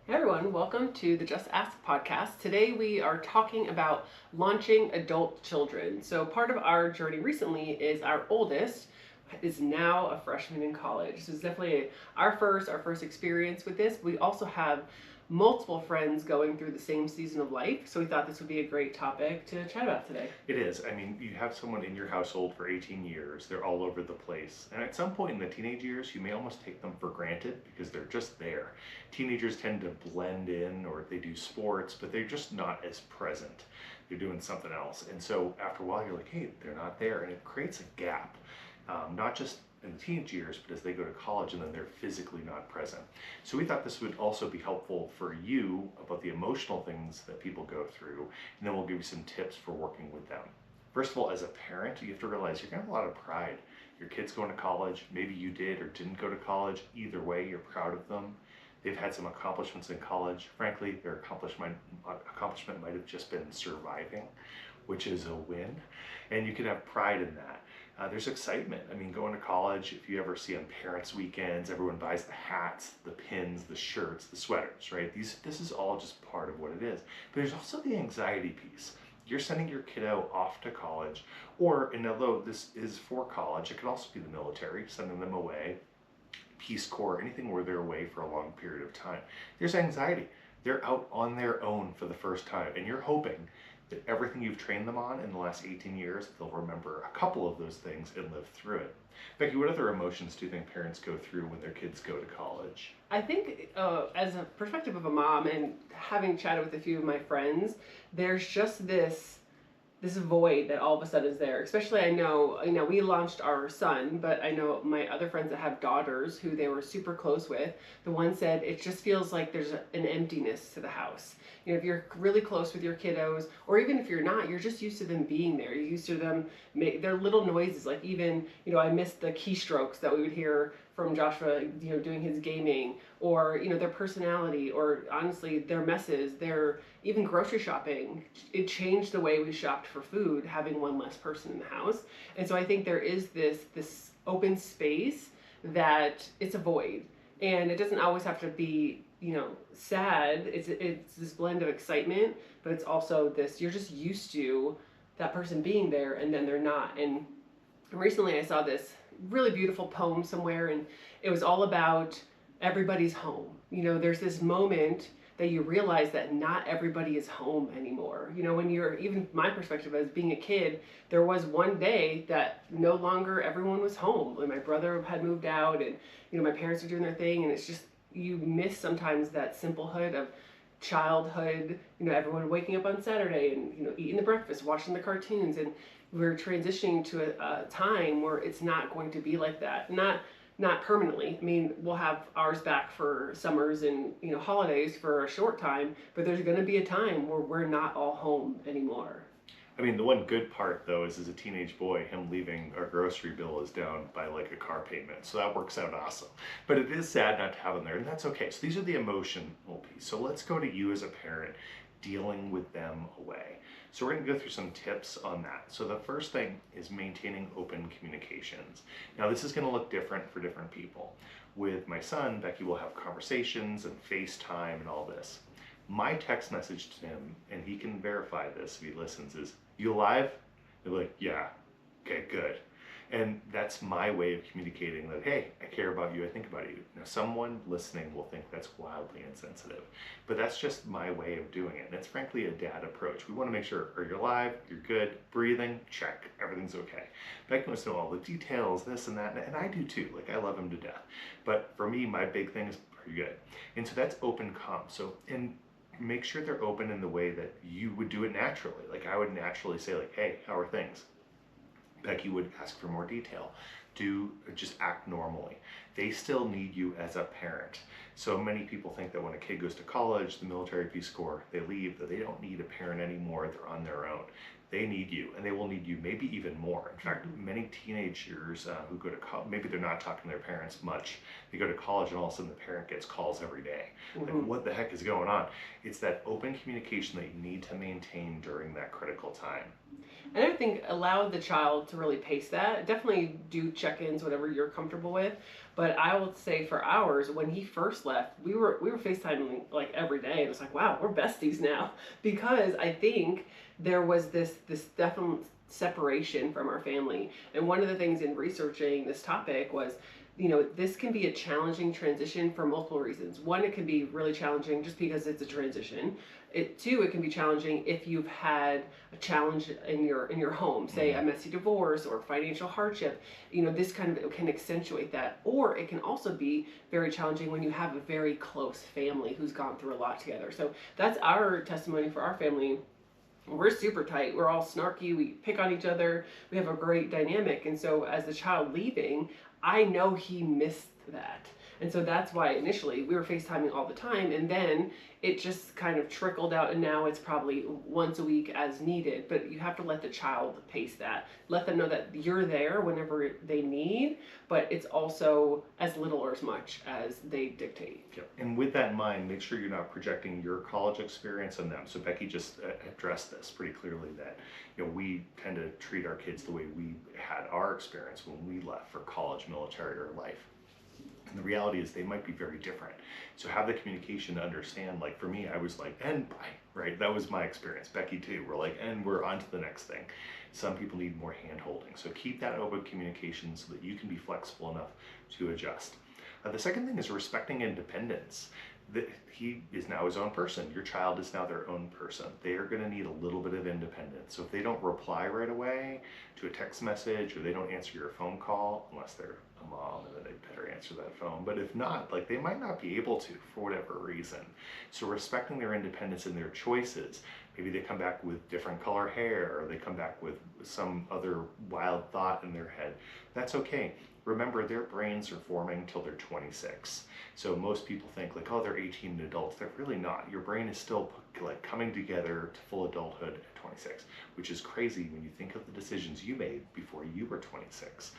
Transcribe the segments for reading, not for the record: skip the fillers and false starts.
Hey everyone, welcome to the Just Ask podcast. Today we are talking about launching adult children. So part of our journey recently is our oldest is now a freshman in college. This is definitely our first experience with this. We also have multiple friends going through the same season of life, so we thought this would be a great topic to chat about today. It is. I mean, you have someone in your household for 18 years, they're all over the place. And at some point in the teenage years, you may almost take them for granted because they're just there. Teenagers tend to blend in or they do sports, but they're just not as present. They're doing something else. And so after a while, you're like, hey, they're not there. And it creates a gap, not just in the teenage years, but as they go to college and then they're physically not present. So we thought this would also be helpful for you about the emotional things that people go through, and then we'll give you some tips for working with them. First of all, as a parent, you have to realize you're gonna have a lot of pride. Your kid's going to college, maybe you did or didn't go to college. Either way, you're proud of them. They've had some accomplishments in college. Frankly, their accomplishment might have just been surviving, which is a win, and you can have pride in that. There's excitement. I mean, going to college, if you ever see on parents' weekends, everyone buys the hats, the pins, the shirts, the sweaters, right? This is all just part of what it is. But there's also the anxiety piece. You're sending your kiddo off to college, and although this is for college, it could also be the military, sending them away, Peace Corps, anything where they're away for a long period of time. There's anxiety. They're out on their own for the first time, and you're hoping that everything you've trained them on in the last 18 years, they'll remember a couple of those things and live through it. Becky, what other emotions do you think parents go through when their kids go to college? I think as a perspective of a mom and having chatted with a few of my friends, there's just this void that all of a sudden is there. Especially I know, we launched our son, but I know my other friends that have daughters who they were super close with. The one said it just feels like there's an emptiness to the house. If you're really close with your kiddos, or even if you're not, you're just used to them being there. You're used to them make their little noises. Like even, I missed the keystrokes that we would hear from Joshua, doing his gaming, or, their personality, or honestly, their messes, their even grocery shopping. It changed the way we shopped for food, having one less person in the house. And so I think there is this open space that it's a void. And it doesn't always have to be, sad. It's this blend of excitement, but it's also this, you're just used to that person being there and then they're not. And recently I saw this really beautiful poem somewhere, and it was all about everybody's home. There's this moment that you realize that not everybody is home anymore. When you're, even my perspective as being a kid, there was one day that no longer everyone was home. When my brother had moved out and, my parents were doing their thing, and it's just, you miss sometimes that simplehood of childhood, everyone waking up on Saturday and, eating the breakfast, watching the cartoons, and we're transitioning to a time where it's not going to be like that. Not permanently. I mean, we'll have ours back for summers and, holidays for a short time, but there's going to be a time where we're not all home anymore. I mean, the one good part, though, is as a teenage boy, him leaving our grocery bill is down by like a car payment. So that works out awesome. But it is sad not to have them there, and that's okay. So these are the emotional piece. So let's go to you as a parent dealing with them away. So we're going to go through some tips on that. So the first thing is maintaining open communications. Now this is going to look different for different people. With my son, Becky will have conversations and FaceTime and all this. My text message to him, and he can verify this if he listens, is, "You alive?" They're like, "Yeah." "Okay, good." And that's my way of communicating that, hey, I care about you, I think about you. Now, someone listening will think that's wildly insensitive, but that's just my way of doing it. And it's frankly a dad approach. We want to make sure, are you alive? You're good? Breathing? Check. Everything's okay. Becky wants to know all the details, this and that, and I do too. Like, I love him to death. But for me, my big thing is, are you good? And so that's open comm. So, and make sure they're open in the way that you would do it naturally. Like, I would naturally say, like, hey, how are things? Becky would ask for more detail. Just act normally. They still need you as a parent. So many people think that when a kid goes to college, the military, Peace Corps, they leave, that they don't need a parent anymore, they're on their own. They need you, and they will need you maybe even more. In fact, many teenagers who go to college, maybe they're not talking to their parents much. They go to college and all of a sudden the parent gets calls every day. Like, what the heck is going on? It's that open communication that you need to maintain during that critical time. And I think allow the child to really pace that. Definitely do check-ins, whatever you're comfortable with. But I will say for ours, when he first left, we were FaceTiming like every day. It was like, wow, we're besties now, because I think there was this definite separation from our family. And one of the things in researching this topic was, this can be a challenging transition for multiple reasons. One, it can be really challenging just because it's a transition. Two, it can be challenging if you've had a challenge in your home, say a messy divorce or financial hardship. This kind of can accentuate that. Or it can also be very challenging when you have a very close family who's gone through a lot together. So that's our testimony for our family. We're super tight. We're all snarky. We pick on each other. We have a great dynamic. And so as the child leaving, I know he missed that. And so that's why initially we were FaceTiming all the time, and then it just kind of trickled out, and now it's probably once a week as needed. But you have to let the child pace that. Let them know that you're there whenever they need, but it's also as little or as much as they dictate. Yep. And with that in mind, make sure you're not projecting your college experience on them. So Becky just addressed this pretty clearly, that we tend to treat our kids the way we had our experience when we left for college, military, or life. And the reality is they might be very different. So have the communication to understand, like for me, I was like, and bye, right? That was my experience. Becky too. We're like, and we're on to the next thing. Some people need more hand holding. So keep that open communication so that you can be flexible enough to adjust. The second thing is respecting independence. He is now his own person. Your child is now their own person. They are going to need a little bit of independence. So if they don't reply right away to a text message, or they don't answer your phone call, unless they're a mom, and then they better answer that phone. But if not, like, they might not be able to for whatever reason. So respecting their independence and their choices. Maybe they come back with different color hair, or they come back with some other wild thought in their head. That's okay. Remember, their brains are forming till they're 26. So most people think like, oh, they're 18 and adults. They're really not. Your brain is still like coming together to full adulthood at 26, which is crazy when you think of the decisions you made before you were 26.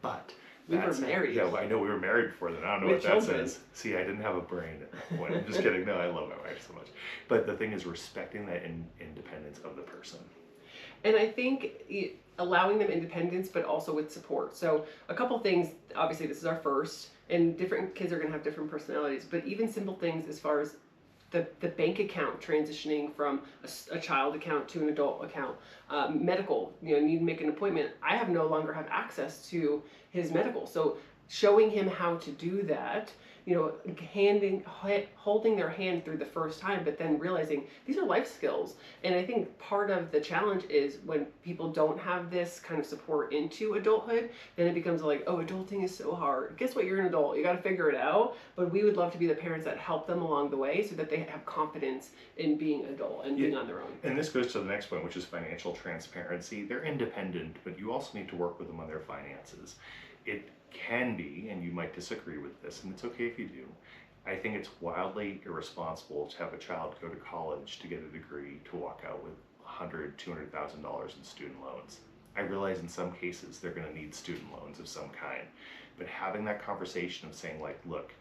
But we were married. Yeah, I know we were married before then. I don't know what that says. See, I didn't have a brain at that point. I'm just kidding. No, I love my wife so much. But the thing is respecting that independence of the person. And I think allowing them independence, but also with support. So a couple things, obviously this is our first, and different kids are going to have different personalities, but even simple things as far as the bank account transitioning from a child account to an adult account, medical, need to make an appointment. I no longer have access to his medical. So showing him how to do that, holding their hand through the first time, but then realizing these are life skills. And I think part of the challenge is when people don't have this kind of support into adulthood, then it becomes like, oh, adulting is so hard. Guess what? You're an adult. You got to figure it out. But we would love to be the parents that help them along the way so that they have confidence in being adult and being on their own. And this goes to the next point, which is financial transparency. They're independent, but you also need to work with them on their finances. It can be, and you might disagree with this, and it's okay if you do, I think it's wildly irresponsible to have a child go to college to get a degree to walk out with $100,000, $200,000 in student loans. I realize in some cases they're going to need student loans of some kind, but having that conversation of saying like, look,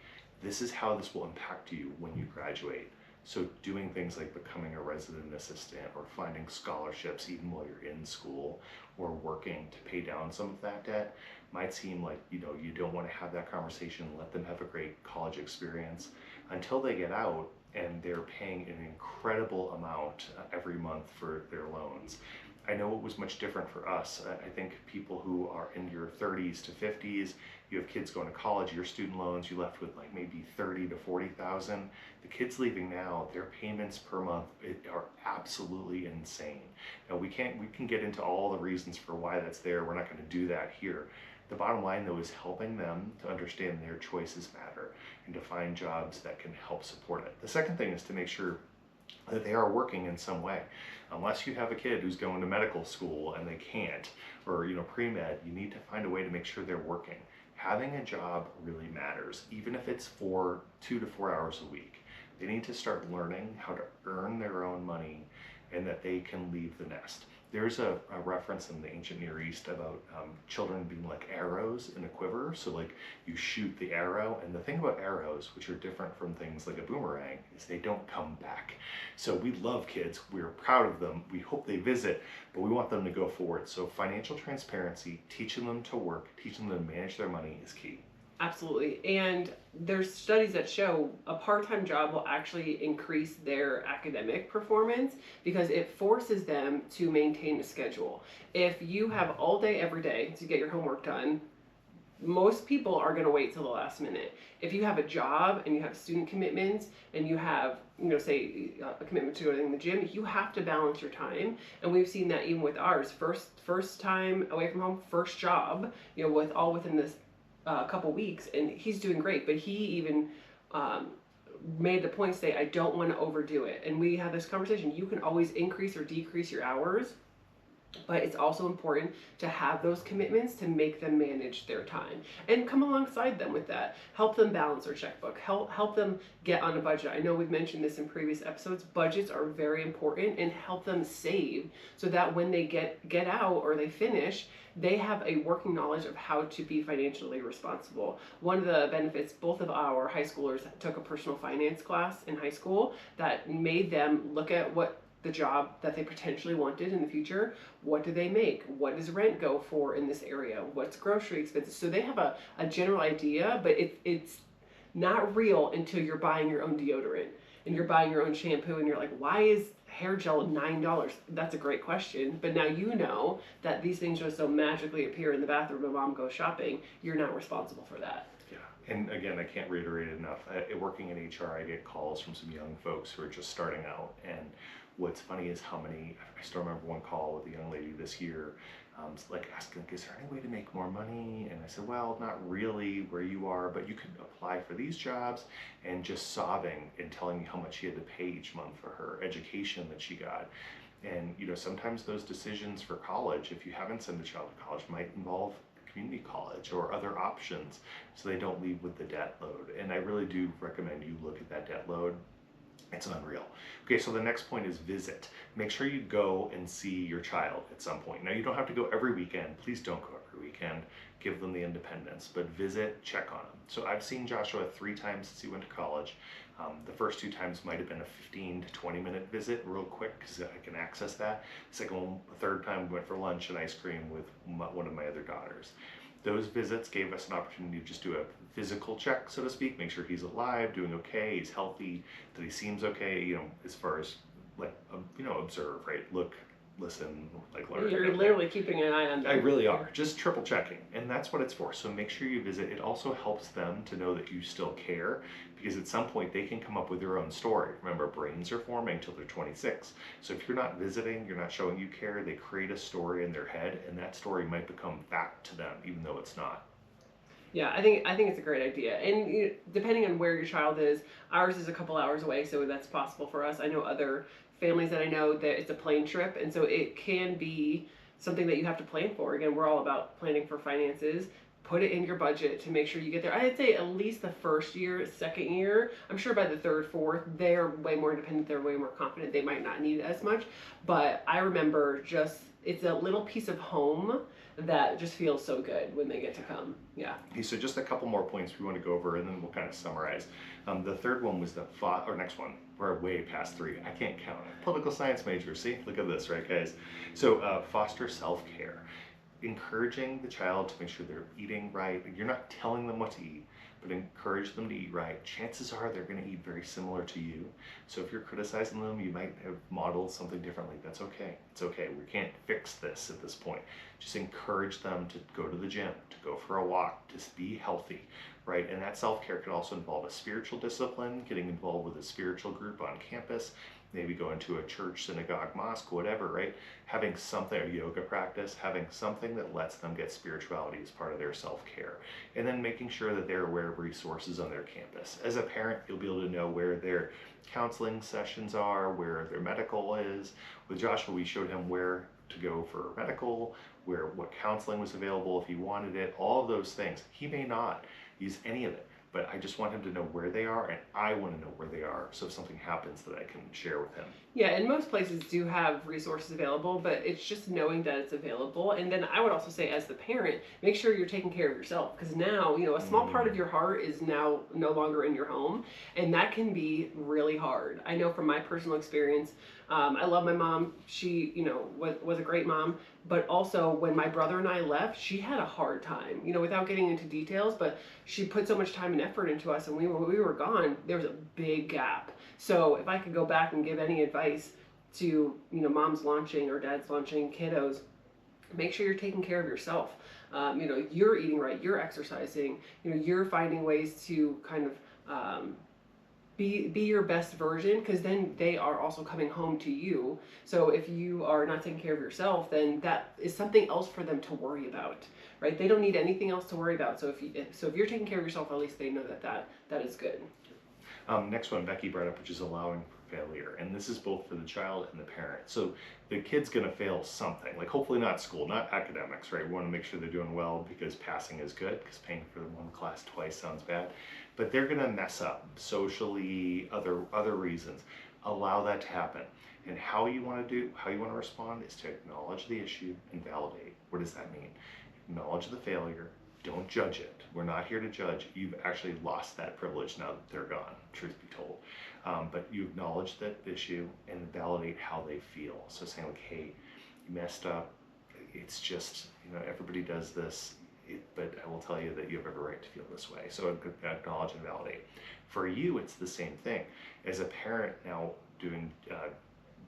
this is how this will impact you when you graduate. So doing things like becoming a resident assistant, or finding scholarships even while you're in school, or working to pay down some of that debt might seem like, you don't want to have that conversation. Let them have a great college experience until they get out and they're paying an incredible amount every month for their loans. I know it was much different for us. I think people who are in your 30s to 50s, you have kids going to college, your student loans, you left with like maybe 30 to 40,000. The kids leaving now, their payments per month are absolutely insane. Now we can get into all the reasons for why that's there. We're not going to do that here. The bottom line though is helping them to understand their choices matter and to find jobs that can help support it. The second thing is to make sure that they are working in some way. Unless you have a kid who's going to medical school and they can't, or pre-med, you need to find a way to make sure they're working. Having a job really matters, even if it's for 2 to 4 hours a week. They need to start learning how to earn their own money and that they can leave the nest. There's a reference in the ancient Near East about children being like arrows in a quiver. So like you shoot the arrow, and the thing about arrows, which are different from things like a boomerang, is they don't come back. So we love kids, we're proud of them, we hope they visit, but we want them to go forward. So financial transparency, teaching them to work, teaching them to manage their money is key. Absolutely. And there's studies that show a part-time job will actually increase their academic performance because it forces them to maintain a schedule. If you have all day every day to get your homework done, most people are going to wait till the last minute. If you have a job and you have student commitments and you have, say a commitment to going to the gym, you have to balance your time. And we've seen that even with ours. First time away from home, first job, within this couple weeks, and he's doing great. But he even made the point to say, I don't want to overdo it. And we had this conversation. You can always increase or decrease your hours, but it's also important to have those commitments to make them manage their time and come alongside them with that. Help them balance their checkbook. Help them get on a budget. I know we've mentioned this in previous episodes. Budgets are very important, and help them save so that when they get out or they finish, they have a working knowledge of how to be financially responsible. One of the benefits, both of our high schoolers took a personal finance class in high school that made them look at what the job that they potentially wanted in the future. What do they make? What does rent go for in this area? What's grocery expenses? So they have a general idea, but it's not real until you're buying your own deodorant and you're buying your own shampoo and you're like, why is hair gel $9? That's a great question. But now you know that these things just so magically appear in the bathroom when mom goes shopping. You're not responsible for that. Yeah. And again, I can't reiterate it enough. Working in HR, I get calls from some young folks who are just starting out, and what's funny is how many, I still remember one call with a young lady this year, like asking, like, is there any way to make more money? And I said, well, not really where you are, but you could apply for these jobs, and just sobbing and telling me how much she had to pay each month for her education that she got. And sometimes those decisions for college, if you haven't sent a child to college, might involve community college or other options, so they don't leave with the debt load. And I really do recommend you look at that debt load. It's unreal. Okay, so the next point is visit. Make sure you go and see your child at some point. Now, you don't have to go every weekend. Please don't go every weekend. Give them the independence, but visit, check on them. So I've seen Joshua 3 times since he went to college. The first 2 times might have been a 15 to 20 minute visit, real quick, because I can access that. The third time we went for lunch and ice cream with one of my other daughters. Those visits gave us an opportunity to just do a physical check, so to speak, make sure he's alive, doing okay, he's healthy, that he seems okay, as far as like, observe, right? Look, listen, like learn. You're literally keeping an eye on them. I really are, just triple checking, and that's what it's for. So make sure you visit. It also helps them to know that you still care, because at some point they can come up with their own story. Remember, brains are forming till they're 26. So if you're not visiting, you're not showing you care, they create a story in their head, and that story might become fact to them, even though it's not. Yeah, I think it's a great idea. And depending on where your child is, ours is a couple hours away, so that's possible for us. I know other families that I know that it's a plane trip, and so it can be something that you have to plan for. Again, we're all about planning for finances. Put it in your budget to make sure you get there. I'd say at least the first year, second year. I'm sure by the third, fourth, they're way more independent, they're way more confident, they might not need it as much. But I remember it's a little piece of home that just feels so good when they get to come. Yeah. Okay, so just a couple more points we want to go over, and then we'll kind of summarize. The third one was next one. We're way past 3. I can't count. Political science major. See, look at this, right, guys? So foster self-care. Encouraging the child to make sure they're eating right. You're not telling them what to eat, but encourage them to eat right. Chances are they're going to eat very similar to you. So if you're criticizing them, you might have modeled something differently. That's okay. It's okay. We can't fix this at this point. Just encourage them to go to the gym, to go for a walk, to be healthy, right? And that self-care could also involve a spiritual discipline, getting involved with a spiritual group on campus, maybe going to a church, synagogue, mosque, whatever, right? Having something, a yoga practice, having something that lets them get spirituality as part of their self-care. And then making sure that they're aware of resources on their campus. As a parent, you'll be able to know where their counseling sessions are, where their medical is. With Joshua, we showed him where to go for medical, what counseling was available if he wanted it, all of those things. He may not use any of it, but I just want him to know where they are, and I want to know where they are, so if something happens that I can share with him. Yeah, and most places do have resources available, but it's just knowing that it's available. And then I would also say, as the parent, make sure you're taking care of yourself, because now, a small part of your heart is now no longer in your home, and that can be really hard. I know from my personal experience, I love my mom. She, was a great mom, but also when my brother and I left, she had a hard time, without getting into details, but she put so much time and effort into us, and we were gone, there was a big gap. So if I could go back and give any advice to, moms launching or dads launching kiddos, make sure you're taking care of yourself. You're eating right, you're exercising, you're finding ways to kind of be your best version, because then they are also coming home to you. So if you are not taking care of yourself, then that is something else for them to worry about, right? They don't need anything else to worry about. So if you're taking care of yourself, at least they know that is good. Next one Becky brought up, which is allowing for failure. And this is both for the child and the parent. So the kid's going to fail something, like hopefully not school, not academics, right? We want to make sure they're doing well, because passing is good, because paying for one class twice sounds bad. But they're going to mess up socially, other reasons. Allow that to happen. And how you want to respond is to acknowledge the issue and validate. What does that mean? Acknowledge the failure. Don't judge it. We're not here to judge. You've actually lost that privilege now that they're gone, truth be told. But you acknowledge that issue and validate how they feel. So saying like, hey, you messed up. It's just, everybody does this, but I will tell you that you have every right to feel this way. So acknowledge and validate. For you, it's the same thing. As a parent now doing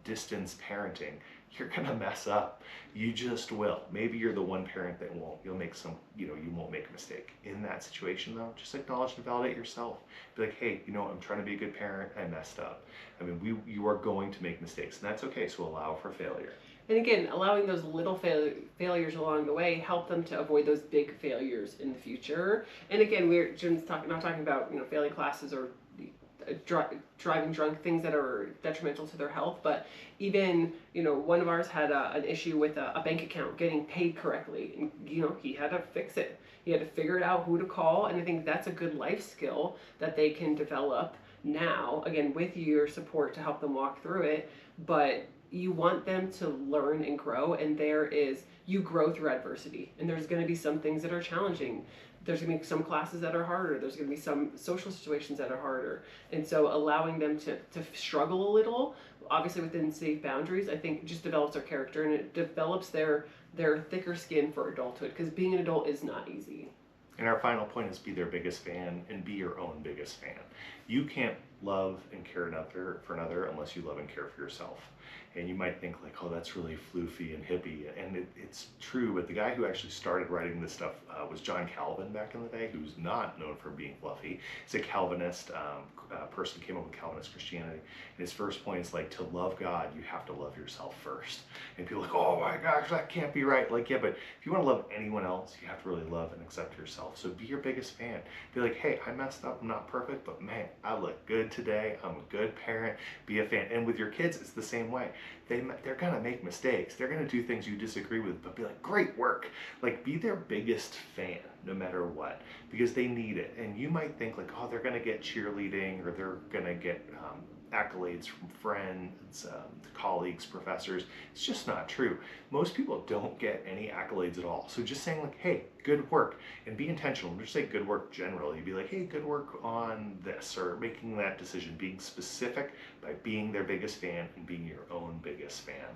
distance parenting, you're gonna mess up. You just will. Maybe you're the one parent that won't. You'll make you won't make a mistake. In that situation though, just acknowledge and validate yourself. Be like, hey, I'm trying to be a good parent. I messed up. I mean, you are going to make mistakes, and that's okay. So allow for failure. And again, allowing those little failures along the way help them to avoid those big failures in the future. And again, Jim's not talking about failing classes or driving drunk, things that are detrimental to their health, but even one of ours had an issue with a bank account getting paid correctly, and he had to fix it. He had to figure it out, who to call, and I think that's a good life skill that they can develop now, again with your support to help them walk through it. But you want them to learn and grow, and you grow through adversity, and there's going to be some things that are challenging. There's going to be some classes that are harder. There's going to be some social situations that are harder. And so allowing them to struggle a little, obviously within safe boundaries, I think just develops their character, and it develops their thicker skin for adulthood, because being an adult is not easy. And our final point is be their biggest fan and be your own biggest fan. You can't love and care for another unless you love and care for yourself. And you might think like, oh, that's really floofy and hippie, and it's true, but the guy who actually started writing this stuff was John Calvin back in the day, who's not known for being fluffy. He's a Calvinist person, came up with Calvinist Christianity, and his first point is like, to love God, you have to love yourself first. And people are like, oh my gosh, that can't be right. Like, yeah, but if you want to love anyone else, you have to really love and accept yourself. So be your biggest fan. Be like, hey, I messed up, I'm not perfect, but man, I look good today, I'm a good parent. Be a fan. And with your kids, it's the same way. They're gonna make mistakes. They're gonna do things you disagree with, but be like, great work. Like, be their biggest fan no matter what, because they need it. And you might think like, oh, they're gonna get cheerleading, or they're gonna get accolades from friends, colleagues, professors. It's just not true. Most people don't get any accolades at all. So just saying like, hey, good work, and be intentional. Just say good work generally. Be like, hey, good work on this, or making that decision, being specific by being their biggest fan and being your own biggest fan.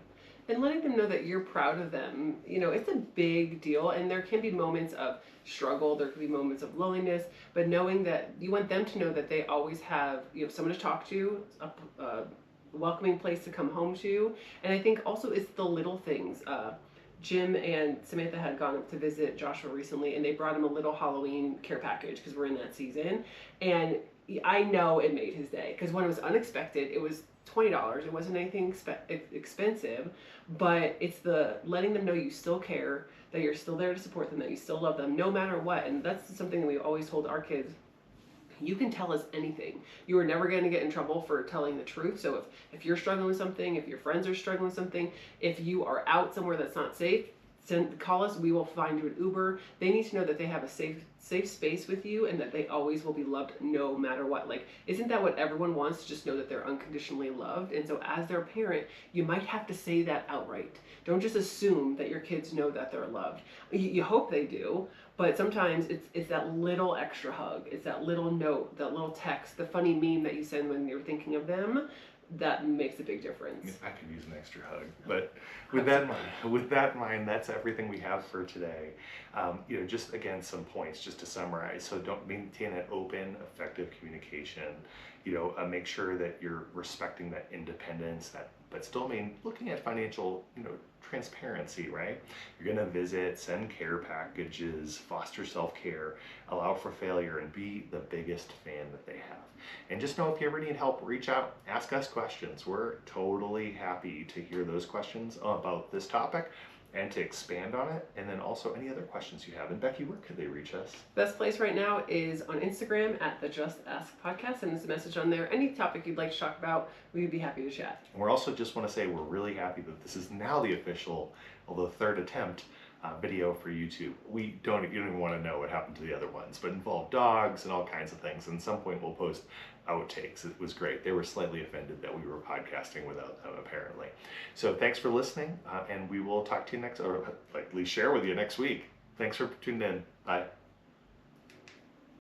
And letting them know that you're proud of them. It's a big deal, and there can be moments of struggle, there can be moments of loneliness, but knowing that you want them to know that they always have someone to talk to, a welcoming place to come home to. And I think also it's the little things. Jim and Samantha had gone up to visit Joshua recently, and they brought him a little Halloween care package, because we're in that season. And I know it made his day, because when it was unexpected, it was $20. It wasn't anything expensive, but it's the letting them know you still care, that you're still there to support them, that you still love them no matter what. And that's something that we always told our kids. You can tell us anything. You are never going to get in trouble for telling the truth. So if you're struggling with something, if your friends are struggling with something, if you are out somewhere that's not safe, call us. We will find you an Uber. They need to know that they have a safe safe space with you and that they always will be loved no matter what. Like, isn't that what everyone wants? To just know that they're unconditionally loved. And so as their parent, you might have to say that outright. Don't just assume that your kids know that they're loved. You hope they do, but sometimes it's that little extra hug, it's that little note, that little text, the funny meme that you send when you're thinking of them, that makes a big difference. I could use an extra hug, but with that in mind, that's everything we have for today. Just again, some points just to summarize. So don't maintain that open, effective communication. Make sure that you're respecting that independence, but still looking at financial, transparency, right? You're gonna visit, send care packages, foster self-care, allow for failure, and be the biggest fan that they have. And just know if you ever need help, reach out, ask us questions. We're totally happy to hear those questions about this topic and to expand on it, and then also any other questions you have. And Becky, where could they reach us? Best place right now is on Instagram at the Just Ask Podcast, and there's a message on there. Any topic you'd like to talk about, we'd be happy to chat. And we're also just want to say we're really happy that this is now the official, although third attempt, video for YouTube. You don't even want to know what happened to the other ones, but involved dogs and all kinds of things. And at some point we'll post outtakes. It was great. They were slightly offended that we were podcasting without them, apparently. So thanks for listening, and we will talk to you next, or at least share with you next week. Thanks for tuning in. Bye.